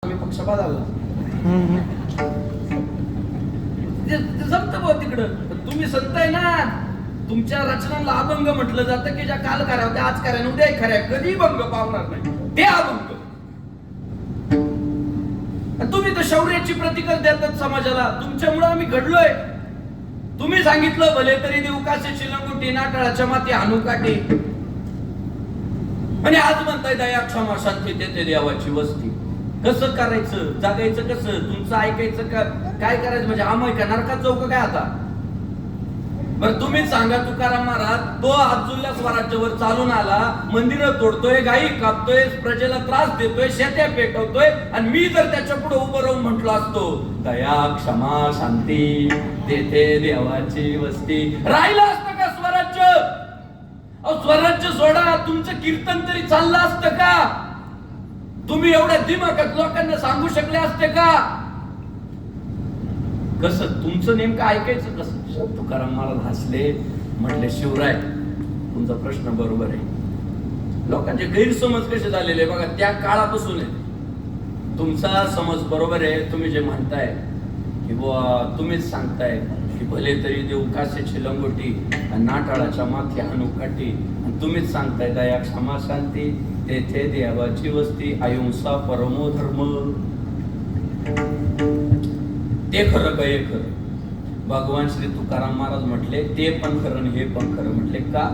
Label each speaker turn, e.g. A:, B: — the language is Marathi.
A: पक्षपात आला जमतं भाऊ तिकडं. तुम्ही संत आहे ना, तुमच्या रचनांना अभंग म्हटलं जातं की ज्या काल करा होत्या आज करा उद्या खऱ्या कधी भंग पावणार नाही ते अभंग. तुम्ही तर शौर्याची प्रतिकर देतात समाजाला. तुमच्यामुळे आम्ही घडलोय. तुम्ही सांगितलं भले तरी देऊ कासेची लंगोटी नाटाळाच्या माती आणू काटे आणि आज म्हणताय दया क्षमा शांती देते देवाची वस्ती. कसं करायचं, जागायचं कसं, तुमचं ऐकायचं का, काय करायचं म्हणजे आम्ही का नरकात जाऊ का काय आता. बरं तुम्ही सांगा तुकाराम महाराज तो अब्दुल्ला स्वराज्यावर चालून आला, मंदिरं तोडतोय, गायी कापतोय, प्रजेला त्रास देतोय, शेत्या पेटवतोय आणि मी जर त्याच्या पुढे उभं राहून म्हटलो असतो दया क्षमा शांती देते देवाची वस्ती, राहिलं असतं का स्वराज्य. स्वराज्य सोडा, तुमचं कीर्तन तरी चाललं असतं का. तुम्ही एवढ्या दिमागात लोकांना सांगू शकले असते का. कसं तुमचं नेमकं ऐकायचं कसं. तुकाराम महाराज हसले, म्हटले शिवराय तुमचा प्रश्न बरोबर आहे. लोकांचे गैरसमज कसे झालेले बघा त्या काळापासून आहे. तुमचा समज बरोबर आहे. तुम्ही जे म्हणताय की बुवा तुम्हीच सांगताय की भले तरी देऊ कासेची लंगोटी आणि नाटाळाच्या माथी हाणू काठी आणि तुम्हीच सांगताय दया क्षमा शांती तेथे देवाची वस्ती अहिंसा परमो धर्म. ते खरं का हे खरं. भगवान श्री तुकाराम महाराज म्हटले ते पण खरं हे पण खरं. म्हटले का